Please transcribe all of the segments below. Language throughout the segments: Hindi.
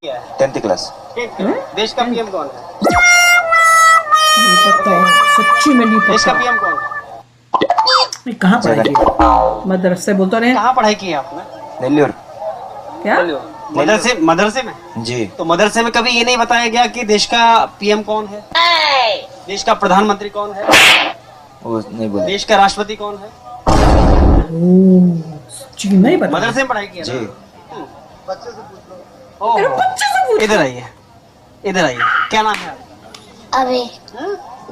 10th class. देश का पीएम कौन है? नहीं पता, सच्ची में नहीं देश का पता। पीएम कौन है? कहाँ पढ़ाई की? मदरसे बोलते रहे। कहाँ पढ़ाई की है आपने? नेल्लोर। क्या? मदरसे में? जी। तो मदरसे में कभी ये नहीं बताया गया कि देश का पीएम कौन है, देश का प्रधानमंत्री कौन है, वो नहीं बोले। देश का राष्ट्रपति कौन है? सच्ची नहीं पता। मदरसे में पढ़ाई की है जी। ना? ओह, इधर आइए, इधर आइए। क्या नाम है आपका? अभी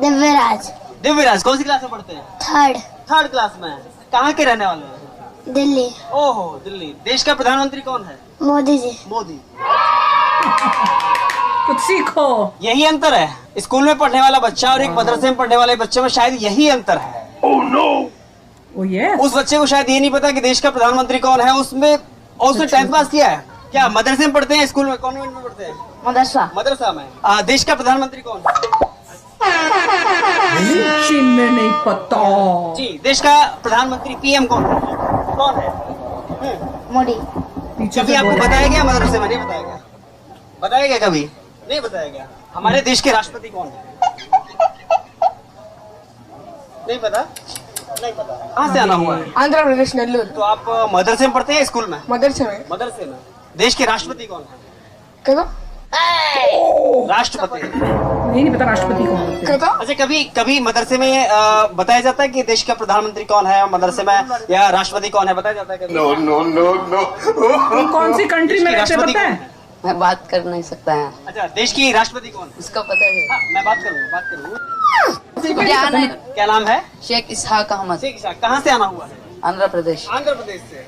दिव्यराज दिव्यराज। कौन सी क्लास में पढ़ते हैं? थर्ड क्लास में। कहाँ के रहने वाले हैं? दिल्ली ओहो, दिल्ली। देश का प्रधानमंत्री कौन है? मोदी जी। मोदी। कुछ सीखो। यही अंतर है, स्कूल में पढ़ने वाला बच्चा और एक मदरसे में पढ़ने वाले बच्चे में शायद यही अंतर है। ओ ये उस बच्चे को शायद ये नहीं पता कि देश का प्रधानमंत्री कौन है। उसमें उसने 10th पास किया है क्या? मदरसे में पढ़ते हैं, स्कूल में, कॉन्वेंट में पढ़ते हैं? मदरसा में। देश का प्रधानमंत्री कौन है? सच्ची में नहीं पता। जी। देश का प्रधानमंत्री पीएम कौन है? कौन है? मोदी। पीछे कभी से आपको बोल। बताया गया मदरसे में? नहीं बताया गया। बताया गया कभी? नहीं बताया गया। हमारे देश के राष्ट्रपति कौन है? नहीं पता? नहीं पता। कहाँ से आना हुआ है? आंध्र प्रदेश नेल्लूर। तो आप मदरसे में पढ़ते हैं, स्कूल में? मदरसे में। मदरसे में। देश के राष्ट्रपति कौन है? कहता राष्ट्रपति। नहीं पता राष्ट्रपति कौन होते हैं। कहता अच्छा, कभी मदरसे में बताया जाता है कि देश का प्रधानमंत्री कौन है, मदरसे में या राष्ट्रपति कौन है? बताया जाता है कभी? तुम कौन सी कंट्री में रहते राष्ट्रपति पता कौन है? है? मैं बात कर नहीं सकता है। अच्छा, देश की राष्ट्रपति कौन है? उसका पता है। हाँ, मैं बात करूंगा। क्या नहीं? क्या नाम है? शेख इसहाक अहमद, शेख इसाक। कहाँ से आना हुआ है? आंध्र प्रदेश। आंध्र प्रदेश से।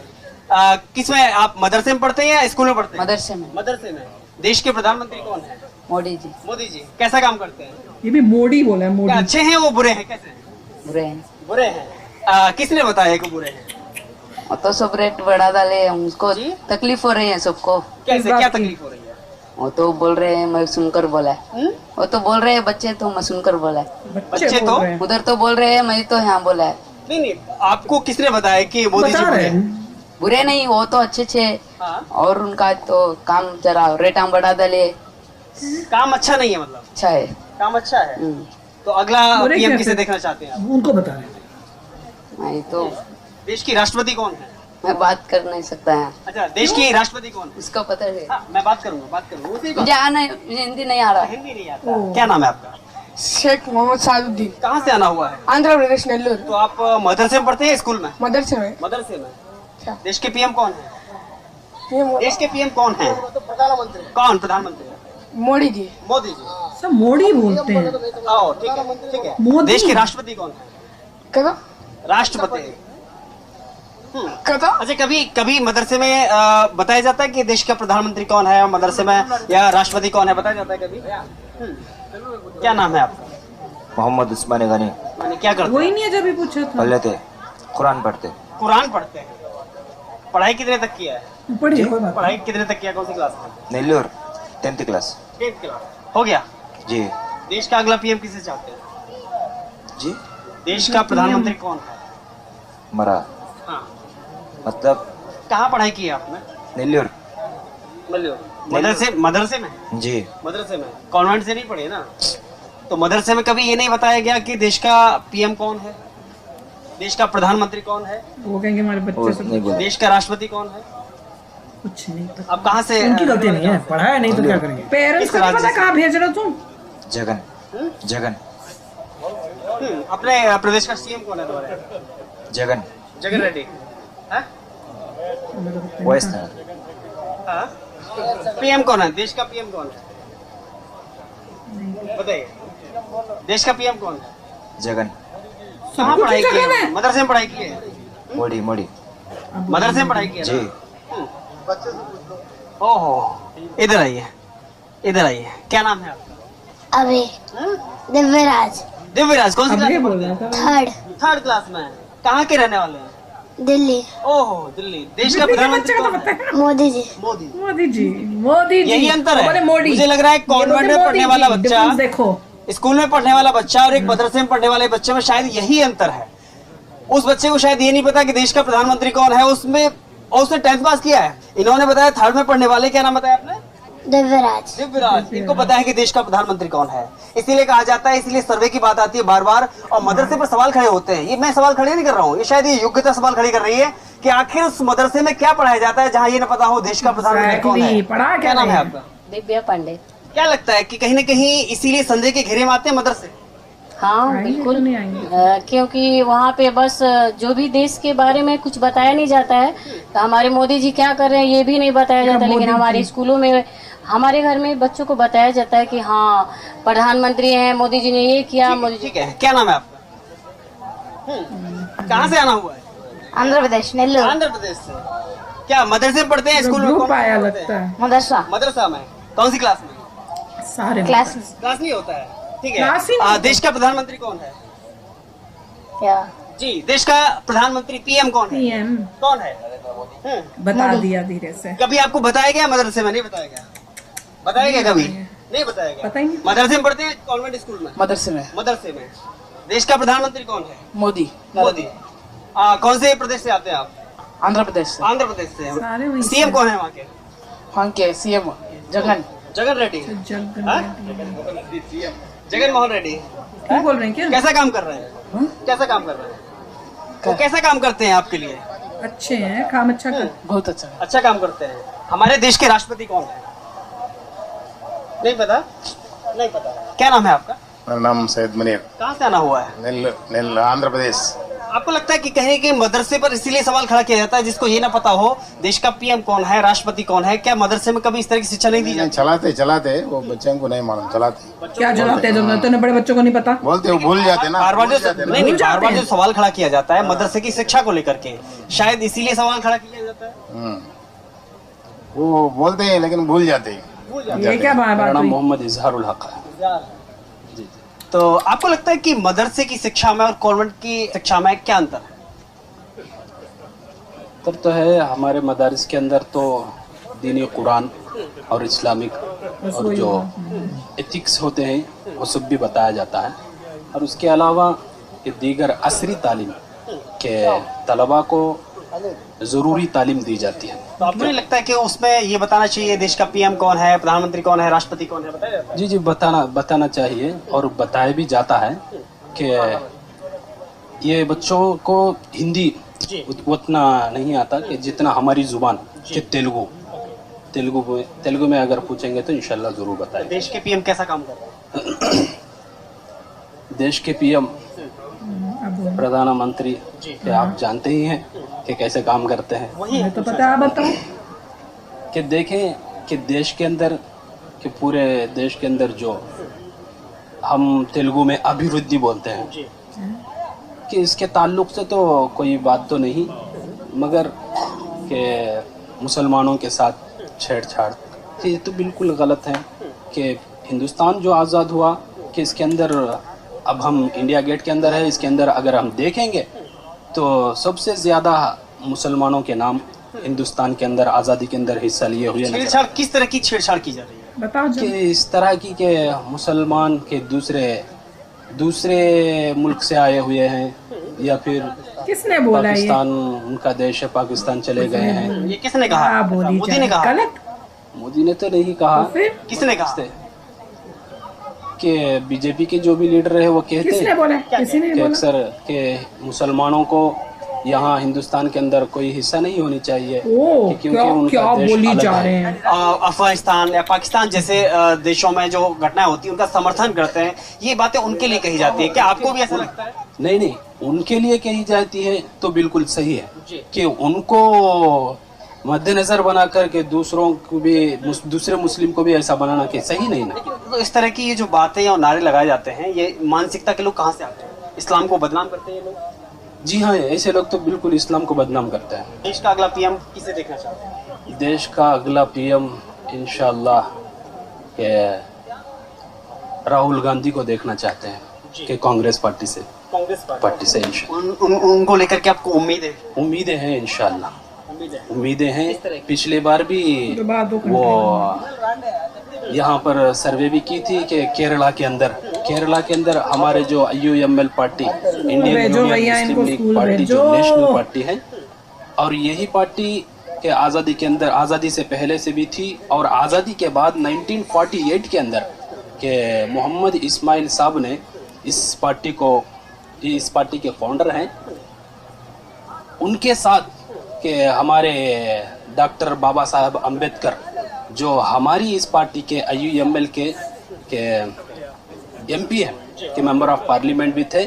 किस में आप मदरसे में पढ़ते हैं या स्कूल में पढ़ते हैं? मदरसे में। मदरसे में। देश के प्रधानमंत्री कौन है? मोदी जी। मोदी जी। कैसा काम करते हैं? ये भी मोदी बोला है, क्या मोदी। अच्छे हैं वो, बुरे हैं? कैसे हैं? बुरे हैं। बुरे हैं। किसने बताया कि बुरे हैं? वो तो सब रेट बढ़ा डाले, उसको जी? तकलीफ हो रही है सबको। कैसे, बात क्या की? तकलीफ हो रही है? वो तो बोल रहे हैं, मैं सुनकर बोला है। वो तो बोल रहे हैं बच्चे, तो मैं सुनकर बोला है। बच्चे बोल तो? रहे हैं। उधर तो बोल रहे हैं, मैं तो यहाँ बोला है। नहीं, आपको किसने बताया कि मोदी जी बता बुरे रहे हैं? हैं। बुरे नहीं, वो तो अच्छे थे। हाँ? और उनका तो काम जरा रेट हम बढ़ा डाले। काम अच्छा नहीं है, मतलब अच्छा है। काम अच्छा है। हम्म। तो अगला बुरे पीएम कैसे? किसे देखना चाहते हैं आप? उनको बता रहे हैं। मैं तो देश की राष्ट्रपति कौन है? मैं बात कर नहीं सकता है। अच्छा, देश की राष्ट्रपति कौन है? उसका पता है। हाँ, मैं बात करूंगा उसी को। मुझे आना हिंदी नहीं आ रहा। हिंदी नहीं आता। क्या नाम है आपका? शेख मोहम्मद सादुद्दीन। कहाँ से आना हुआ है? आंध्र प्रदेश नेल्लूर। तो आप मदरसे में पढ़ते हैं, स्कूल में? मदरसे में। मदरसे में। अच्छा। देश के पीएम कौन है? ये देश के पीएम कौन है? कौन प्रधानमंत्री? मोदी जी। मोदी जी। सब मोदी बोलते हैं। आओ, ठीक है, ठीक है। मोदी। देश के राष्ट्रपति कौन है? कहता राष्ट्रपति। कहता अच्छा, कभी मदरसे में बताया जाता है कि देश का प्रधानमंत्री कौन है, मदरसे में या राष्ट्रपति कौन है? बताया जाता है कभी? क्या नाम है आपका? मोहम्मद उस्मान गनी। मैंने क्या करते वही हैं? नहीं है जब भी पूछा था। पढ़ लेते, कुरान पढ़ते। कुरान पढ़ते हैं। पढ़ाई कितने तक किया है? पढ़िए, कोई बात पढ़ाई कितने तक किया? कौन सी क्लास में? Nellore 10th class. 10th class. हो गया। जी। देश का अगला पीएम किसे चाहते हैं? जी। देश का प्रधानमंत्री कौन है? मरा हाँ। मतलब कहाँ पढ़ाई की है आपने? नेल्लोर। मदरसे में? जी। मदरसे में। कॉन्वेंट से नहीं पढ़े ना? तो मदरसे में कभी ये नहीं बताया गया कि देश का पीएम कौन है, देश का प्रधानमंत्री कौन है, वो कहेंगे हमारे वो बच्चे सब नहीं बोले। देश का राष्ट्रपति कौन है? कुछ नहीं पता। अब कहाँ से? उनकी गलती नहीं है, पढ़ाया नहीं तो क्या करेंगे। पेरेंट्स को नहीं पता कहाँ भेज रहे हो तुम। जगन। जगन। अपने प्रदेश का सीएम कौन है तुम्हारे? जगन। जगन रेड्डी। हाँ? वॉइस था। हाँ? पीएम कौन है? देश का पीएम कौन है? बताइए। देश का पीएम कौन है? जगन। कहाँ पढ़ाई की है? मदरसे में पढ़ाई की है? मोदी। मोदी। मदरसे में पढ़ाई की है जी। ना? ओहो, इधर आइए, इधर आइए। क्या नाम है आपका? अभी दिव्यराज। दिव्यराज। कौन सी अब क्लास ये में बोल पढ़ते रहा हैं? था। थर्ड क्लास में। कहाँ के रहने वाले हैं? दिल्ली ओहो, दिल्ली। देश का प्रधानमंत्री कौन है? मोदी जी। मोदी। मोदी जी। मोदी जी। यही अंतर बोले है। मोदी। मुझे लग रहा है कॉन्वेंट में पढ़ने वाला बच्चा, देखो स्कूल में पढ़ने वाला बच्चा और एक मदरसे में पढ़ने वाले बच्चे में शायद यही अंतर है। उस बच्चे को शायद ये नहीं पता कि देश का प्रधानमंत्री कौन है। उसने 10th पास किया है। इन्होंने बताया 3rd में पढ़ने वाले, क्या नाम बताया आपने? दिव्यराज। दिव्यराज, इनको पता है कि देश का प्रधानमंत्री कौन है, इसीलिए कहा जाता है, इसलिए सर्वे की बात आती है बार बार और मदरसे पर सवाल खड़े होते हैं। ये मैं सवाल खड़े नहीं कर रहा हूँ, ये शायद ये योग्यता सवाल खड़ी कर रही है कि आखिर उस मदरसे में क्या पढ़ाया जाता है जहाँ ये न पता हो देश का प्रधानमंत्री कौन है। पढ़ा क्या नाम है आपका? दिव्या पांडे। क्या लगता है कि कहीं न कहीं इसीलिए संदेह के घेरे में आते हैं मदरसे? हाँ बिल्कुल, नहीं आएंगे। क्योंकि वहाँ पे बस जो भी देश के बारे में कुछ बताया नहीं जाता है, तो हमारे मोदी जी क्या कर रहे हैं ये भी नहीं बताया जाता, लेकिन हमारे स्कूलों में, हमारे घर में बच्चों को बताया जाता है कि हाँ प्रधानमंत्री हैं, मोदी जी ने ये किया। मोदी जी। ठीक है, क्या नाम है आपका? कहाँ से आना हुआ है? आंध्र प्रदेश, नेल्लोर। आंध्र प्रदेश से। क्या मदरसे में पढ़ते हैं, स्कूल में? ग्रुप आया लगता है। मदरसा। मदरसा में कौन सी क्लास में? सारे क्लास। क्लास नहीं होता है, ठीक क्लास ही है। नहीं देश का प्रधानमंत्री कौन है? क्या? जी, देश का प्रधानमंत्री पीएम कौन है? पीएम कौन है? बता दिया धीरे से। कभी आपको बताया गया मदरसे में? नहीं बताया गया। बताया गया कभी? नहीं बताया गया। पता ही नहीं। मदरसे में पढ़ते हैं, कॉन्वेंट स्कूल में? मदरसे में। मदरसे में। देश का प्रधानमंत्री कौन है? मोदी। मोदी। कौन से प्रदेश से आते हैं आप? आंध्र प्रदेश से। आंध्र प्रदेश से। सारे वही सीएम कौन है वहाँ के? वहाँ के सीएम जगन। जगन रेड्डी। हाँ? जगन मोहन रेड्डी। क्यों बोल रहे हैं? क्या कैसा काम कर रहे हैं? कैसा काम कर रहे हैं? वो कैसा काम करते हैं आपके लिए? अच्छे हैं, काम अच्छा कर। बहुत अच्छा। अच्छा काम करते हैं। हमारे देश के राष्ट्रपति कौन है? नहीं पता? नहीं पता। क्या नाम है आपका? मेरा नाम सैयद मनीर। कहाँ से आना हुआ है? आंध्र प्रदेश। आपको लगता है कि कहीं के मदरसे पर इसीलिए सवाल खड़ा किया जाता है जिसको ये ना पता हो देश का पीएम कौन है, राष्ट्रपति कौन है? क्या मदरसे में कभी इस तरह की शिक्षा नहीं दी जाती? चलाते वो बच्चों को नहीं मालूम, चलाते। क्या जलाते हैं? जो इतने बड़े बच्चों को नहीं पता बोलते वो भूल जाते ना। बार बार जो नहीं बार बार हैं। जो सवाल खड़ा किया जाता है मदरसे की शिक्षा को लेकर के, शायद इसीलिए सवाल खड़ा किया जाता है। वो बोलते हैं लेकिन भूल जाते हैं। ये क्या बात हुई? मोहम्मद इजहारुल हक है। तो आपको लगता है कि मदरसे की शिक्षा में और कॉन्वेंट की शिक्षा में क्या अंतर है? तब तो है, हमारे मदारिस के अंदर तो दीनी कुरान और इस्लामिक और जो एथिक्स होते हैं वो सब भी बताया जाता है, और उसके अलावा ये दीगर असरी तालीम के तलबा को ज़रूरी तालीम दी जाती है। तो आपको नहीं लगता है कि उसमें ये बताना चाहिए देश का पीएम कौन है, प्रधानमंत्री कौन है, राष्ट्रपति कौन है, बताया जाता है? जी बताना चाहिए, और बताया भी जाता है कि ये बच्चों को हिंदी उतना नहीं आता कि जितना हमारी जुबान कि तेलुगु में अगर पूछेंगे तो इंशाल्लाह जरूर बताएंगे। देश के पीएम कैसा काम कर रहे हैं? देश के पीएम प्रधानमंत्री के आप जानते ही हैं कि कैसे काम करते हैं। मुझे तो पता है, बताओ। कि देखें कि देश के अंदर, कि पूरे देश के अंदर जो हम तेलुगु में अभिवृद्धि बोलते हैं, कि इसके ताल्लुक से तो कोई बात तो नहीं, मगर कि मुसलमानों के साथ छेड़छाड़, कि ये तो बिल्कुल गलत है। कि हिंदुस्तान जो आज़ाद हुआ, कि इसके अंदर, अब हम इंडिया गेट के अंदर है, इसके अंदर अगर हम देखेंगे तो सबसे ज़्यादा मुसलमानों के नाम हिंदुस्तान के अंदर आज़ादी के अंदर हिस्सा लिए हुए। छेड़छाड़ किस तरह की छेड़छाड़ की जा रही है? बताओ। कि इस तरह की के मुसलमान के दूसरे मुल्क से आए हुए हैं, या फिर किसने बोला? पाकिस्तान उनका देश है, पाकिस्तान चले गए हैं। ये किसने कहा? मोदी ने कहा? गलत। मोदी ने तो नहीं कहा। किसने कहा? कि बीजेपी के जो भी लीडर है वो कहते किसने बोला? किसी ने कि बोला? अक्सर के मुसलमानों को यहाँ हिंदुस्तान के अंदर कोई हिस्सा नहीं होनी चाहिए, क्योंकि उनका क्या देश बोली अलग जा है। रहे हैं? अफगानिस्तान या पाकिस्तान जैसे देशों में जो घटनाएं होती हैं उनका समर्थन करते हैं, ये बातें उनके लिए कही जाती है। क्या आपको भी ऐसा लगता है? नहीं, उनके लिए कही जाती है तो बिल्कुल सही है, कि उनको मद्देनजर बना करके दूसरों को भी, दूसरे मुस्लिम को भी ऐसा बनाना कि सही नहीं ना। तो इस तरह की ये जो बातें और नारे लगाए जाते हैं, ये मानसिकता के लोग कहाँ से आते हैं? इस्लाम को बदनाम करते हैं ये लोग? जी हाँ, ऐसे लोग तो बिल्कुल इस्लाम को बदनाम करते हैं। देश का अगला पीएम किसे देखना चाहते हैं? देश का अगला पीएम इंशाअल्लाह के राहुल गांधी को देखना चाहते हैं, कि कांग्रेस पार्टी से उनको लेकर के आपको उम्मीदें हैं इंशाअल्लाह। उम्मीदें हैं। पिछले बार भी वो यहाँ पर सर्वे भी की थी कि केरला के अंदर हमारे जो IUML पार्टी, इंडियन यूनियन मुस्लिम लीग पार्टी, जो नेशनल पार्टी है, और यही पार्टी कि आज़ादी के अंदर, आज़ादी से पहले से भी थी और आज़ादी के बाद 1948 के अंदर कि मोहम्मद इस्माइल साहब ने इस पार्टी के फाउंडर हैं, उनके साथ कि हमारे डॉक्टर बाबा साहब अम्बेडकर जो हमारी इस पार्टी के IUML के MP हैं, के मेंबर ऑफ पार्लियामेंट भी थे।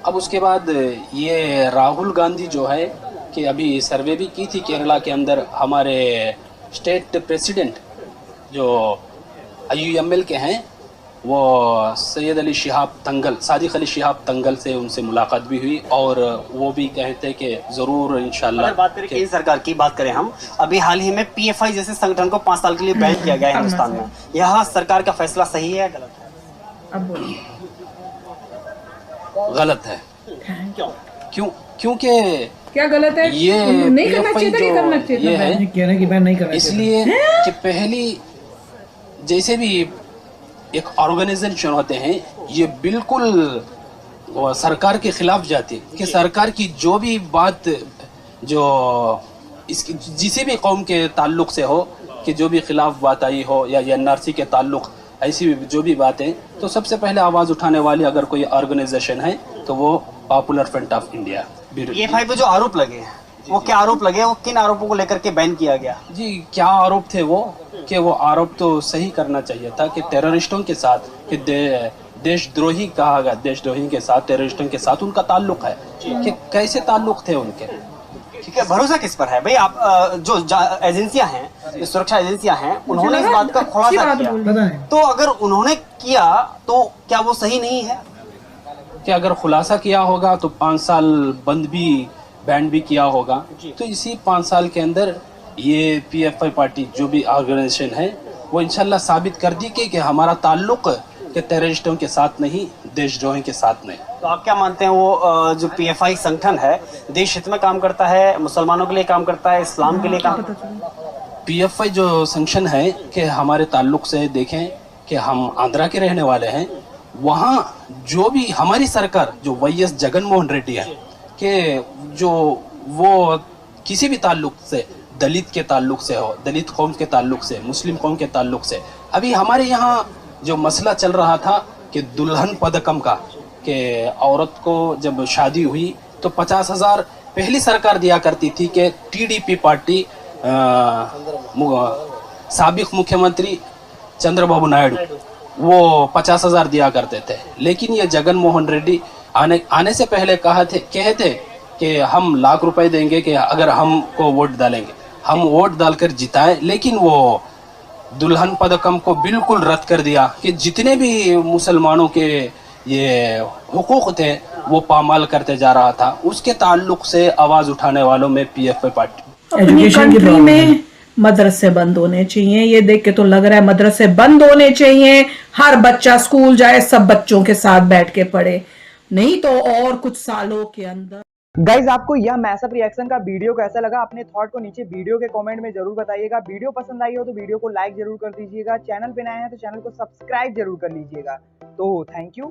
अब उसके बाद ये राहुल गांधी जो है कि अभी सर्वे भी की थी केरला के अंदर, हमारे स्टेट प्रेसिडेंट जो IUML के हैं वो सैयद अली शिहाब तंगल, सादिक अली शिहाब तंगल से उनसे मुलाकात भी हुई और वो भी कहते कि ज़रूर इंशाल्लाह। अगर बात करें केंद्र सरकार की, बात करें हम, अभी हाल ही में PFI जैसे संगठन को 5 साल के लिए बैन किया गया है हिंदुस्तान में। यह सरकार का फैसला सही है या गलत है? अब बोलिए गलत है। क्यों? क्योंकि क्या गलत है? ये नहीं करना PFI चाहिए था, जो नहीं करना चाहिए था। ये है, कह रहे हैं कि बैन नहीं करना चाहिए इसलिए कि पहली जैसे भी एक ऑर्गेनाइजेशन होते हैं, ये बिल्कुल सरकार के खिलाफ जाती है कि सरकार की जो भी बात जो इसकी जिसी भी कौम के ताल्लुक से हो, कि जो भी खिलाफ बात आई हो या NRC के ताल्लुक ऐसी जो भी बातें, तो सबसे पहले आवाज़ उठाने वाली अगर कोई ऑर्गेनाइजेशन है तो वो popular front of India. PFI पे जो आरोप लगे हैं, वो क्या आरोप लगे, वो किन आरोपों को लेकर के बैन किया गया? जी, क्या आरोप थे वो? कि वो आरोप तो सही करना चाहिए था कि टेररिस्टों के साथ, कि देशद्रोही कहा गया, देशद्रोही के साथ, टेररिस्टों के साथ उनका ताल्लुक है, कि कैसे ताल्लुक थे उनके। ठीक है, भरोसा किस पर है भाई? आप जो एजेंसियां हैं, जो सुरक्षा एजेंसियां हैं, उन्होंने इस बात का खुलासा किया, तो अगर उन्होंने किया तो क्या वो सही नहीं है? कि अगर खुलासा किया होगा तो 5 साल बंद भी, बैन भी किया होगा, तो इसी 5 साल के अंदर ये PFI पार्टी जो भी ऑर्गेनाइजेशन है वो इंशाल्लाह साबित कर दी कि हमारा ताल्लुक के टेररिस्टों के साथ नहीं, देशद्रोही के साथ नहीं। तो आप क्या मानते हैं, वो जो PFI संगठन है देश हित में काम करता है, मुसलमानों के लिए काम करता है, इस्लाम के लिए काम करता है? PFI जो संगठन है कि हमारे ताल्लुक से देखें कि हम आंध्रा के रहने वाले हैं, वहाँ जो भी हमारी सरकार जो YS जगनमोहन रेड्डी है कि जो वो किसी भी ताल्लुक से, दलित के ताल्लुक से हो, दलित कौम के ताल्लुक से, मुस्लिम कौम के ताल्लुक से, अभी हमारे यहाँ जो मसला चल रहा था कि दुल्हन पदकम का, कि औरत को जब शादी हुई तो 50,000 पहली सरकार दिया करती थी कि TDP पार्टी साबिक मुख्यमंत्री चंद्रबाबू नायडू वो 50,000 दिया करते थे। लेकिन ये जगनमोहन रेड्डी आने से पहले कहते कि हम लाख रुपए देंगे कि अगर हमको वोट डालेंगे, हम वोट डालकर जिताए, लेकिन वो दुल्हन पदकम को बिल्कुल रद्द कर दिया कि जितने भी मुसलमानों के ये हुकूक थे वो पामाल करते जा रहा था। उसके ताल्लुक से आवाज उठाने वालों में PFI पार्टी। अपनी कंट्री में मदरसे बंद होने चाहिए, ये देख के तो लग रहा है मदरसे बंद होने चाहिए, हर बच्चा स्कूल जाए, सब बच्चों के साथ बैठ के पढ़े, नहीं तो और कुछ सालों के अंदर। गाइज, आपको यह मैसअप रिएक्शन का वीडियो कैसा लगा? अपने थॉट को नीचे वीडियो के कमेंट में जरूर बताइएगा। वीडियो पसंद आई हो तो वीडियो को लाइक जरूर कर दीजिएगा। चैनल पे नए हैं तो चैनल को सब्सक्राइब जरूर कर लीजिएगा। तो थैंक यू।